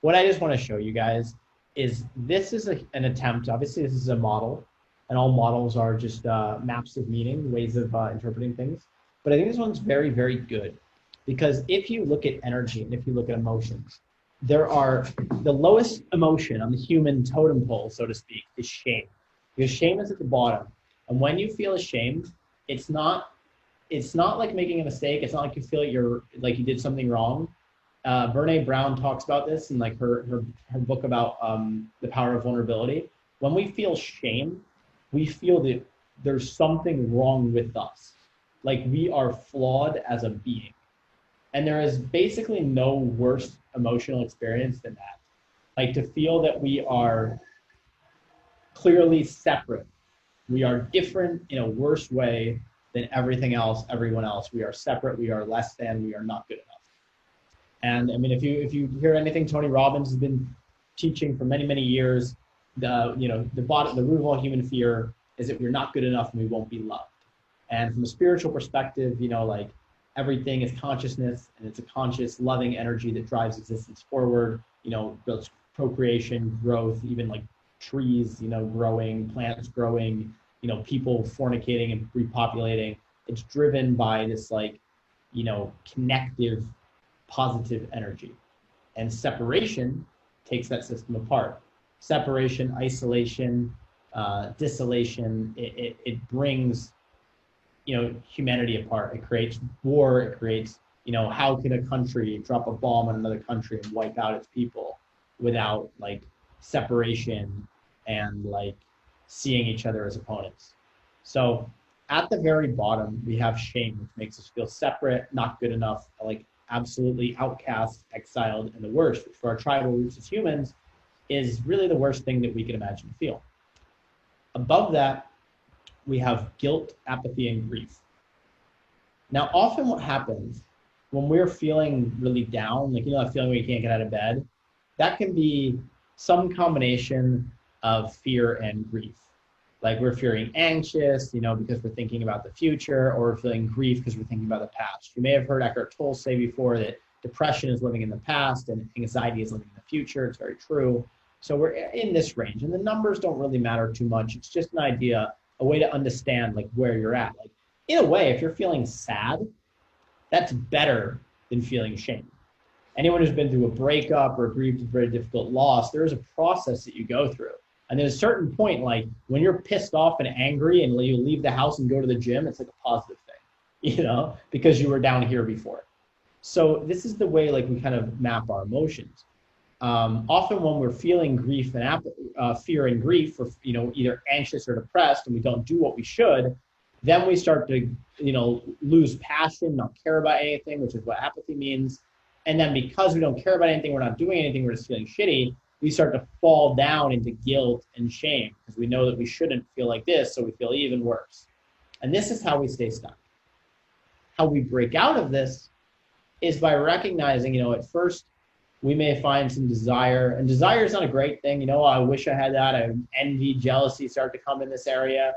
what I just want to show you guys is this is an attempt. Obviously, this is a model, and all models are just maps of meaning, ways of interpreting things. But I think this one's very, very good because if you look at energy and if you look at emotions, there are the lowest emotion on the human totem pole, so to speak, is shame. Because shame is at the bottom. And when you feel ashamed, it's not like making a mistake. It's not like you feel like you did something wrong. Brene Brown talks about this in like her book about the power of vulnerability. When we feel shame, we feel that there's something wrong with us. Like we are flawed as a being. And there is basically no worse emotional experience than that. Like to feel that we are clearly separate. We are different in a worse way than everything else, everyone else. We are separate, we are less than, we are not good enough. And I mean, if you hear anything Tony Robbins has been teaching for many, many years, the root of all human fear is that we're not good enough and we won't be loved. And from a spiritual perspective, like everything is consciousness, and it's a conscious, loving energy that drives existence forward. Builds procreation, growth, even like trees, growing, plants growing, people fornicating and repopulating. It's driven by this connective, positive energy. And separation takes that system apart. Separation, isolation, desolation, it brings humanity apart. It creates war. It creates, how can a country drop a bomb on another country and wipe out its people without separation and seeing each other as opponents? So at the very bottom, we have shame, which makes us feel separate, not good enough, absolutely outcast, exiled, and the worst, which for our tribal roots as humans is really the worst thing that we can imagine to feel. Above that, we have guilt, apathy, and grief. Now, often what happens when we're feeling really down, that feeling where you can't get out of bed, that can be some combination of fear and grief. Like we're feeling anxious, because we're thinking about the future, or we're feeling grief because we're thinking about the past. You may have heard Eckhart Tolle say before that depression is living in the past and anxiety is living in the future. It's very true. So we're in this range, and the numbers don't really matter too much. It's just an idea, a way to understand where you're at. In a way, if you're feeling sad, that's better than feeling shame. Anyone who's been through a breakup or grieved a very difficult loss, there is a process that you go through. And there's a certain point, when you're pissed off and angry and you leave the house and go to the gym, it's a positive thing, because you were down here before. So this is the way we kind of map our emotions. Often when we're feeling grief and fear and grief, or either anxious or depressed, and we don't do what we should, then we start to lose passion, not care about anything, which is what apathy means. And then because we don't care about anything, we're not doing anything, we're just feeling shitty, we start to fall down into guilt and shame because we know that we shouldn't feel like this, so we feel even worse. And this is how we stay stuck. How we break out of this is by recognizing, at first we may find some desire, and desire is not a great thing. I wish I had that. Envy, jealousy start to come in this area.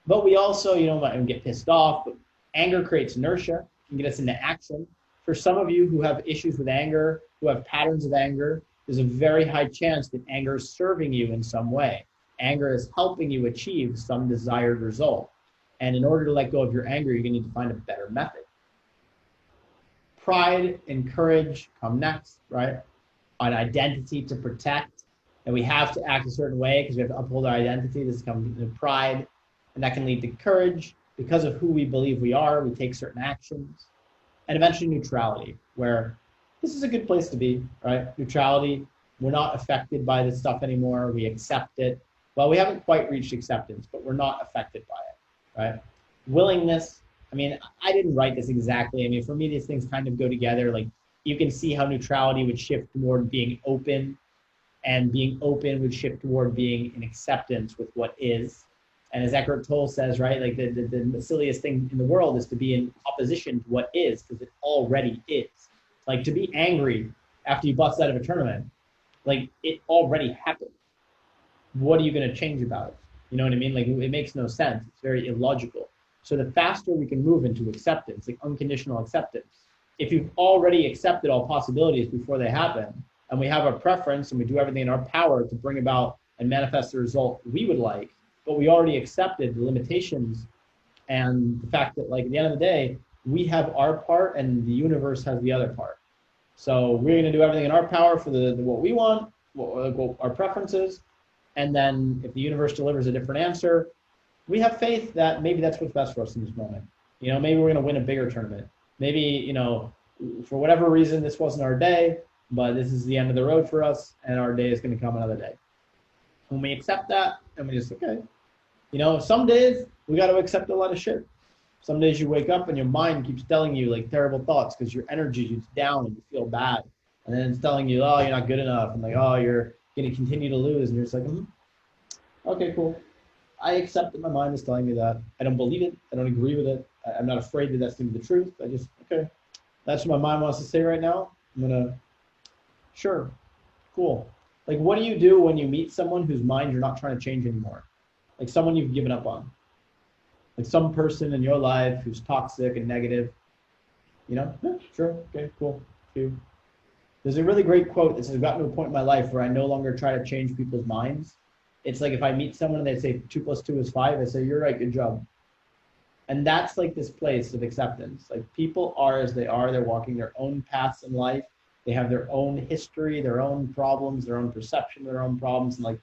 But we also, might get pissed off, but anger creates inertia, can get us into action. For some of you who have issues with anger, who have patterns of anger, there's a very high chance that anger is serving you in some way. Anger is helping you achieve some desired result. And in order to let go of your anger, you're going to need to find a better method. Pride and courage come next, right? An identity to protect. And we have to act a certain way because we have to uphold our identity. This comes to pride. And that can lead to courage. Because of who we believe we are, we take certain actions. And eventually neutrality, where this is a good place to be, right? Neutrality, we're not affected by this stuff anymore. We accept it. Well, we haven't quite reached acceptance, but we're not affected by it, right? Willingness, I didn't write this exactly. For me, these things kind of go together. You can see how neutrality would shift toward being open, and being open would shift toward being in acceptance with what is. And as Eckhart Tolle says, right, the silliest thing in the world is to be in opposition to what is, because it already is. To be angry after you bust out of a tournament, it already happened. What are you going to change about it? You know what I mean? It makes no sense. It's very illogical. So the faster we can move into acceptance, unconditional acceptance, if you've already accepted all possibilities before they happen, and we have a preference and we do everything in our power to bring about and manifest the result we would like, but we already accepted the limitations and the fact that, like, at the end of the day, we have our part and the universe has the other part. So we're going to do everything in our power for the what we want, what our preferences, and then if the universe delivers a different answer, we have faith that maybe that's what's best for us in this moment. You know, maybe we're going to win a bigger tournament. Maybe, you know, for whatever reason, this wasn't our day, but this is the end of the road for us, and our day is going to come another day. When we accept that, and we just, okay, you know, some days we got to accept a lot of shit. Some days you wake up and your mind keeps telling you like terrible thoughts because your energy is down and you feel bad. And then it's telling you, oh, you're not good enough. And like, oh, you're going to continue to lose. And you're just like, okay, cool. I accept that my mind is telling me that. I don't believe it. I don't agree with it. I'm not afraid that that's going to be the truth. I just, okay, that's what my mind wants to say right now. I'm going to, sure, cool. Like, what do you do when you meet someone whose mind you're not trying to change anymore? Like someone you've given up on. Like some person in your life who's toxic and negative, you know, yeah, sure, okay, cool, cool. There's a really great quote that says, I've gotten to a point in my life where I no longer try to change people's minds. It's like if I meet someone and they say 2 + 2 is 5, I say, you're right, good job. And that's like this place of acceptance. Like people are as they are, they're walking their own paths in life. They have their own history, their own problems, their own perception, their own problems. And like,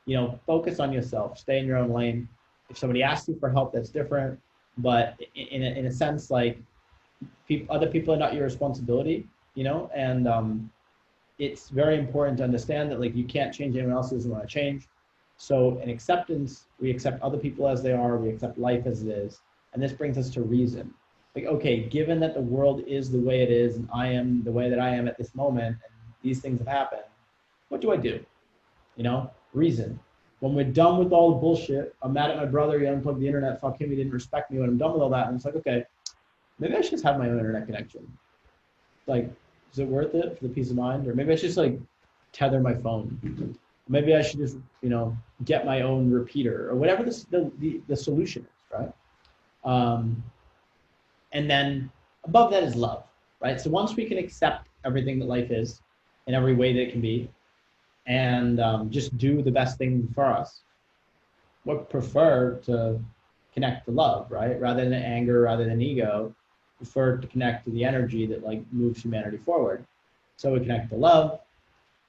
you know, focus on yourself, stay in your own lane. If somebody asks you for help, that's different. But in a sense, like other people are not your responsibility, you know, and it's very important to understand that like you can't change anyone else who doesn't want to change. So in acceptance, we accept other people as they are, we accept life as it is. And this brings us to reason. Like, okay, given that the world is the way it is and I am the way that I am at this moment and these things have happened, what do I do? You know, reason. When we're done with all the bullshit, I'm mad at my brother, he unplugged the internet, fuck him, he didn't respect me. When I'm done with all that, and it's like, okay, maybe I should just have my own internet connection. Like, is it worth it for the peace of mind? Or maybe I should just like tether my phone. Maybe I should just, you know, get my own repeater or whatever the solution is, right? And then above that is love, right? So once we can accept everything that life is in every way that it can be, and just do the best thing for us, we prefer to connect to love, right? Rather than anger, rather than ego, prefer to connect to the energy that like moves humanity forward. So we connect to love,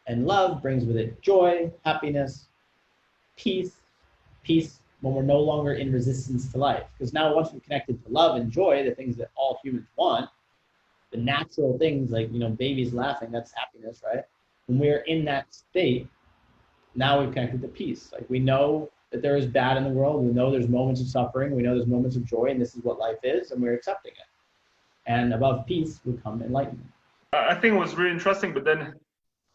and love brings with it joy, happiness, peace when we're no longer in resistance to life. Because now once we're connected to love and joy, the things that all humans want, the natural things like, you know, babies laughing, that's happiness, right? When we're in that state, now we've connected to peace. Like we know that there is bad in the world. We know there's moments of suffering. We know there's moments of joy, and this is what life is, and we're accepting it. And above peace would come enlightenment. I think it was really interesting, but then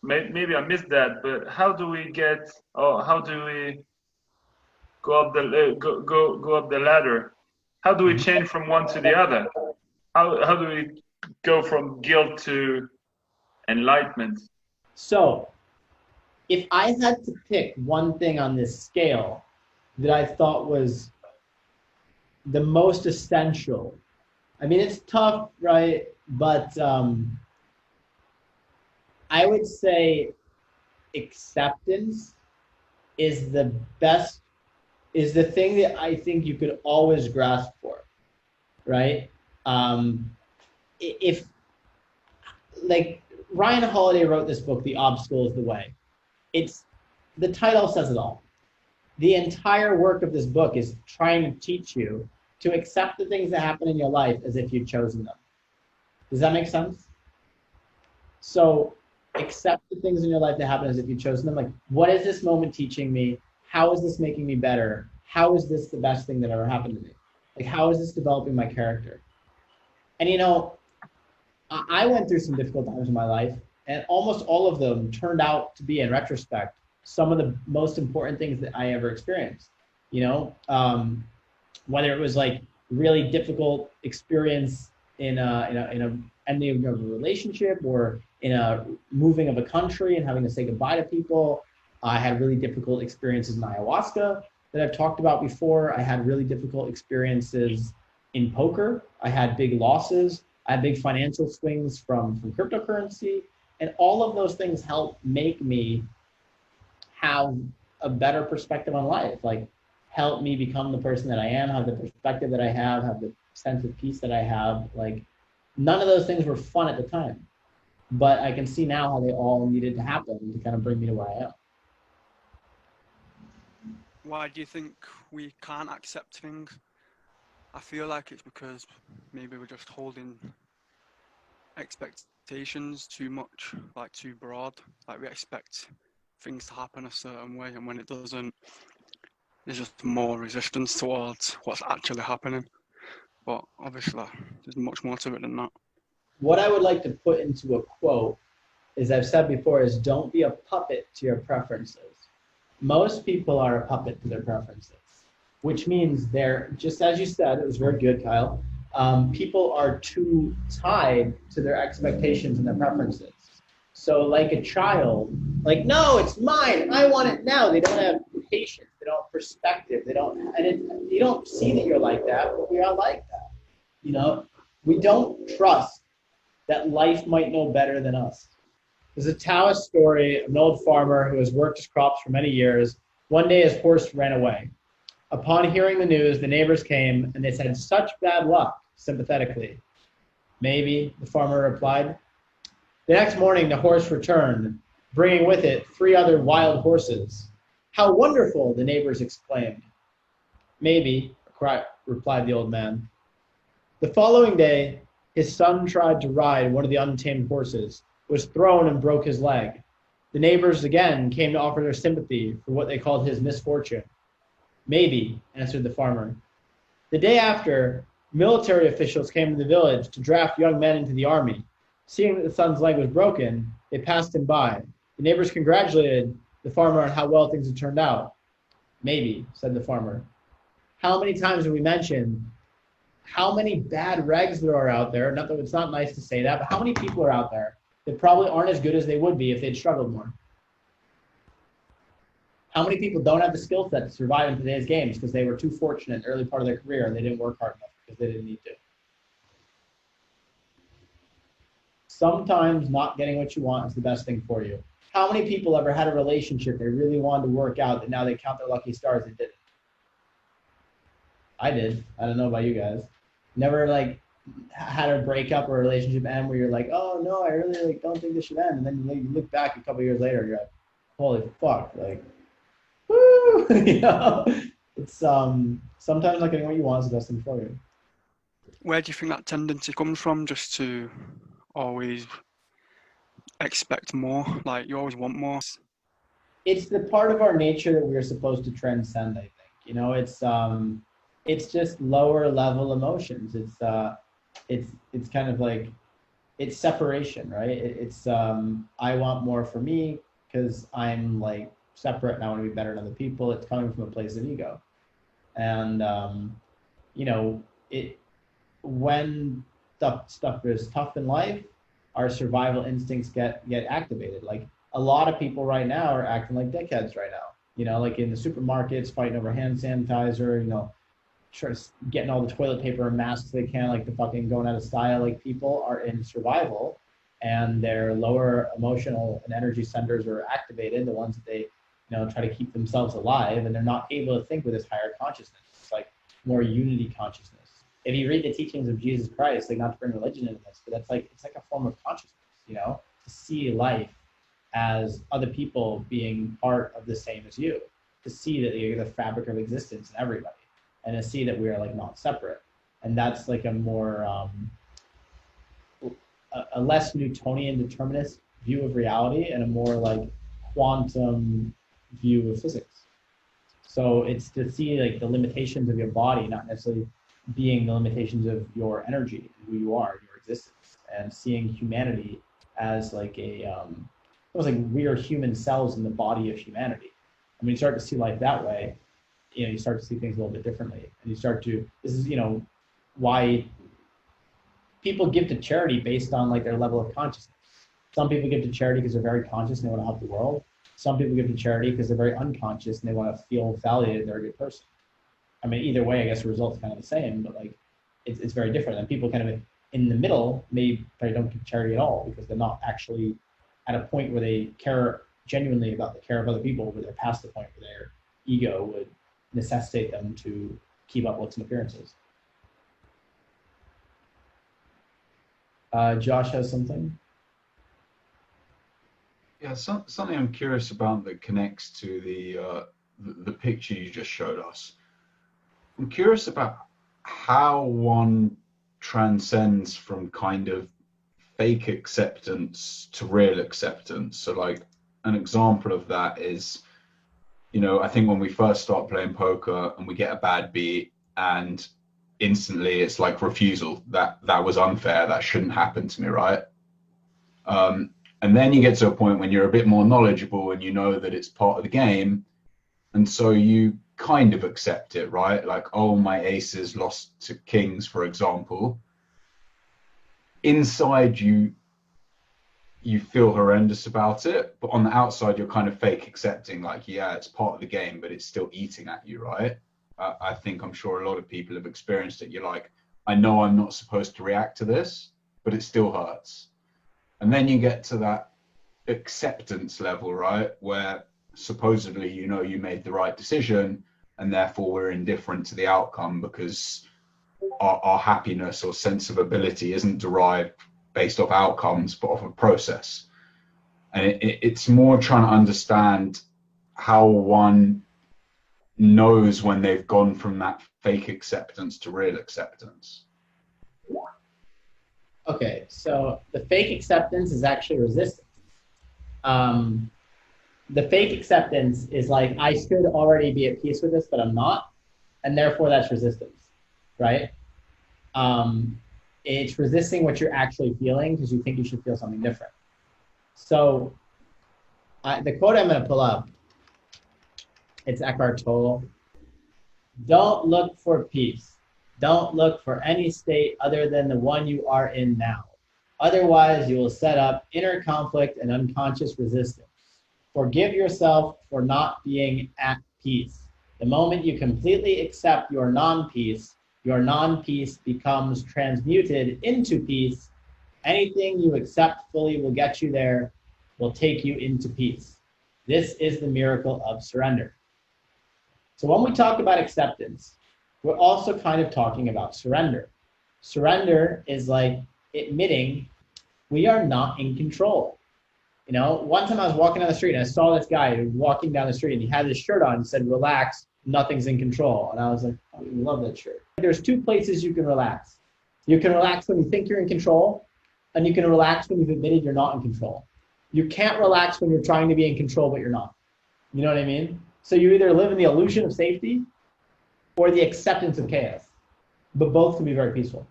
maybe I missed that. But how do we go up the ladder? How do we change from one to the other? How do we go from guilt to enlightenment? So, if I had to pick one thing on this scale that I thought was the most essential, I mean, it's tough, right? But I would say acceptance is the thing that I think you could always grasp for, right? If like Ryan Holiday wrote this book, The Obstacle is the Way. It's the title says it all. The entire work of this book is trying to teach you to accept the things that happen in your life as if you'd chosen them. Does that make sense? So accept the things in your life that happen as if you'd chosen them. Like, what is this moment teaching me? How is this making me better? How is this the best thing that ever happened to me? Like, how is this developing my character? And you know, I went through some difficult times in my life, and almost all of them turned out to be, in retrospect, some of the most important things that I ever experienced. You know, whether it was like really difficult experience in a ending of a relationship, or in a moving of a country and having to say goodbye to people. I had really difficult experiences in ayahuasca that I've talked about before. I had really difficult experiences in poker. I had big losses. I had big financial swings from cryptocurrency. And all of those things help make me have a better perspective on life, like help me become the person that I am, have the perspective that I have the sense of peace that I have. Like none of those things were fun at the time, but I can see now how they all needed to happen to kind of bring me to where I am. Why do you think we can't accept things? I feel like it's because maybe we're just holding expectations too much, like too broad. Like we expect things to happen a certain way, and when it doesn't, there's just more resistance towards what's actually happening. But obviously, there's much more to it than that. What I would like to put into a quote, as I've said before, is don't be a puppet to your preferences. Most people are a puppet to their preferences, which means they're, just as you said, it was very good, Kyle, people are too tied to their expectations and their preferences. So like a child, like, no, it's mine, I want it now. They don't have patience, they don't have perspective, they don't, and you don't see that you're like that, but we are like that. You know, we don't trust that life might know better than us. There's a Taoist story of an old farmer who has worked his crops for many years. One day his horse ran away. Upon hearing the news, the neighbors came and they said, "Such bad luck," sympathetically. "Maybe," the farmer replied. The next morning, the horse returned, bringing with it 3 other wild horses. "How wonderful," the neighbors exclaimed. "Maybe," replied the old man. The following day, his son tried to ride one of the untamed horses, was thrown and broke his leg. The neighbors again came to offer their sympathy for what they called his misfortune. "Maybe," answered the farmer. The day after, military officials came to the village to draft young men into the army. Seeing that the son's leg was broken, they passed him by. The neighbors congratulated the farmer on how well things had turned out. "Maybe," said the farmer. How many times have we mentioned how many bad regs there are out there? Not that it's not nice to say that, but how many people are out there that probably aren't as good as they would be if they'd struggled more? How many people don't have the skill set to survive in today's games because they were too fortunate in the early part of their career and they didn't work hard enough because they didn't need to? Sometimes not getting what you want is the best thing for you. How many people ever had a relationship they really wanted to work out that now they count their lucky stars it didn't? I did. I don't know about you guys. Never like had a breakup or a relationship end where you're like, "Oh no, I really like don't think this should end," and then you look back a couple years later and you're like, "Holy fuck!" Like, woo! You know, it's sometimes not getting what you want is the best thing for you. Where do you think that tendency comes from, just to always expect more? Like you always want more. It's the part of our nature that we're supposed to transcend. I think, you know, it's just lower level emotions. It's kind of like, it's separation, right? It's I want more for me because I'm like separate and I want to be better than other people. It's coming from a place of ego, and you know, when stuff is tough in life, our survival instincts get activated. Like a lot of people right now are acting like dickheads right now. You know, like in the supermarkets, fighting over hand sanitizer. You know, getting all the toilet paper and masks they can, like the fucking going out of style. Like people are in survival and their lower emotional and energy centers are activated, the ones that they, you know, try to keep themselves alive, and they're not able to think with this higher consciousness. It's like more unity consciousness. If you read the teachings of Jesus Christ, like not to bring religion into this, but that's like, it's like a form of consciousness, you know, to see life as other people being part of the same as you, to see that you're the fabric of existence in everybody, and to see that we are like not separate. And that's like a more, a less Newtonian determinist view of reality and a more like quantum view of physics. So it's to see like the limitations of your body, not necessarily being the limitations of your energy and who you are, your existence, and seeing humanity as like a, almost like we are human cells in the body of humanity. And when you start to see life that way, you know, you start to see things a little bit differently, and you start to, this is, you know, why people give to charity based on like their level of consciousness. Some people give to charity because they're very conscious and they want to help the world. Some people give to charity because they're very unconscious and they want to feel validated they're a good person. I mean, either way, I guess the result's kind of the same, but like it's very different. And people kind of in the middle maybe don't give charity at all because they're not actually at a point where they care genuinely about the care of other people, where they're past the point where their ego would necessitate them to keep up looks and appearances. Josh has something. Yeah, something I'm curious about that connects to the picture you just showed us. I'm curious about how one transcends from kind of fake acceptance to real acceptance. So like an example of that is, you know, I think when we first start playing poker and we get a bad beat and instantly it's like refusal, that was unfair, that shouldn't happen to me, right? And then you get to a point when you're a bit more knowledgeable and you know that it's part of the game, and so you kind of accept it, right? Like, oh, my aces lost to kings, for example. Inside you feel horrendous about it, but on the outside you're kind of fake accepting, like, yeah, it's part of the game, but it's still eating at you, right? I'm sure a lot of people have experienced it. You're like, I know I'm not supposed to react to this, but it still hurts. And then you get to that acceptance level, right, where supposedly you know you made the right decision and therefore we're indifferent to the outcome because our happiness or sense of ability isn't derived based off outcomes but off a process. And it's more trying to understand how one knows when they've gone from that fake acceptance to real acceptance. Okay, so the fake acceptance is actually resistance. The fake acceptance is like, I should already be at peace with this, but I'm not, and therefore that's resistance, right? It's resisting what you're actually feeling because you think you should feel something different. So the quote I'm going to pull up, it's Eckhart Tolle. Don't look for peace. Don't look for any state other than the one you are in now. Otherwise, you will set up inner conflict and unconscious resistance. Forgive yourself for not being at peace. The moment you completely accept your non-peace becomes transmuted into peace. Anything you accept fully will get you there, will take you into peace. This is the miracle of surrender. So when we talk about acceptance, we're also kind of talking about surrender. Surrender is like admitting we are not in control. You know, one time I was walking down the street and I saw this guy who was walking down the street and he had his shirt on and said, relax, nothing's in control. And I was like, oh, I love that shirt. There's two places you can relax. You can relax when you think you're in control, and you can relax when you've admitted you're not in control. You can't relax when you're trying to be in control, but you're not. You know what I mean? So you either live in the illusion of safety or the acceptance of chaos, but both can be very peaceful.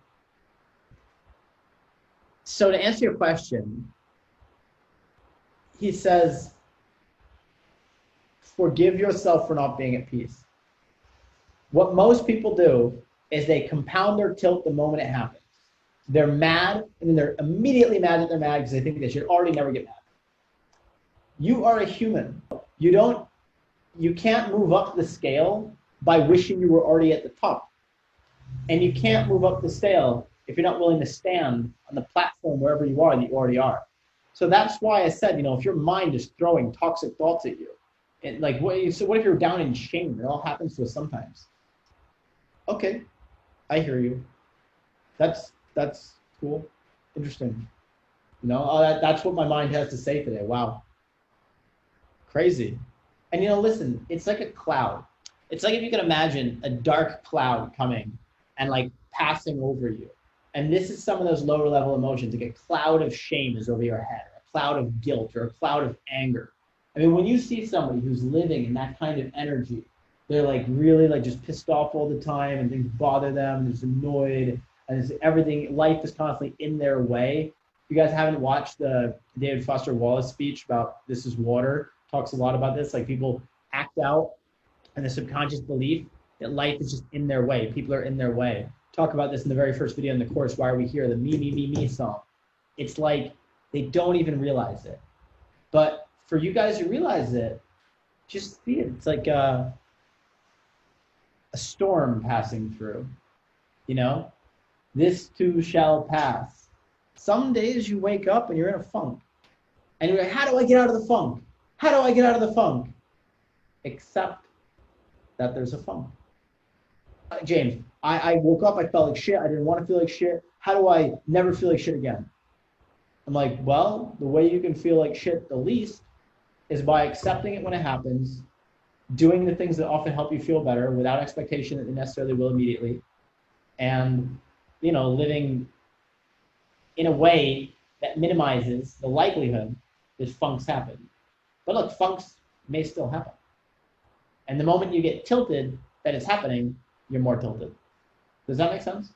So to answer your question, he says, forgive yourself for not being at peace. What most people do is they compound their tilt the moment it happens. They're mad, and then they're immediately mad that they're mad because they think they should already never get mad. You are a human. You can't move up the scale by wishing you were already at the top. And you can't move up the scale if you're not willing to stand on the platform wherever you are that you already are. So that's why I said, you know, if your mind is throwing toxic thoughts at you, and like, what if you're down in shame? It all happens to us sometimes. Okay, I hear you. That's cool, interesting. You know, that's what my mind has to say today. Wow, crazy. And you know, listen, it's like a cloud. It's like if you can imagine a dark cloud coming and like passing over you. And this is some of those lower level emotions. Like a cloud of shame is over your head, or a cloud of guilt, or a cloud of anger. I mean, when you see somebody who's living in that kind of energy, they're like really like just pissed off all the time and things bother them, they're just annoyed, and it's everything, life is constantly in their way. If you guys haven't watched the David Foster Wallace speech about This is Water, talks a lot about this, like people act out and the subconscious belief that life is just in their way. People are in their way. Talk about this in the very first video in the course, Why Are We Here? The Me, Me, Me, Me song. It's like they don't even realize it. But for you guys who realize it, just see it. It's like a storm passing through, you know? This too shall pass. Some days you wake up and you're in a funk. And you're like, how do I get out of the funk? How do I get out of the funk? Accept that there's a funk. James, I woke up, I felt like shit, I didn't want to feel like shit. How do I never feel like shit again? I'm like, well, the way you can feel like shit the least is by accepting it when it happens, doing the things that often help you feel better without expectation that they necessarily will immediately, and, you know, living in a way that minimizes the likelihood that funks happen. But look, funks may still happen. And the moment you get tilted that it's happening, you're more tilted. Does that make sense?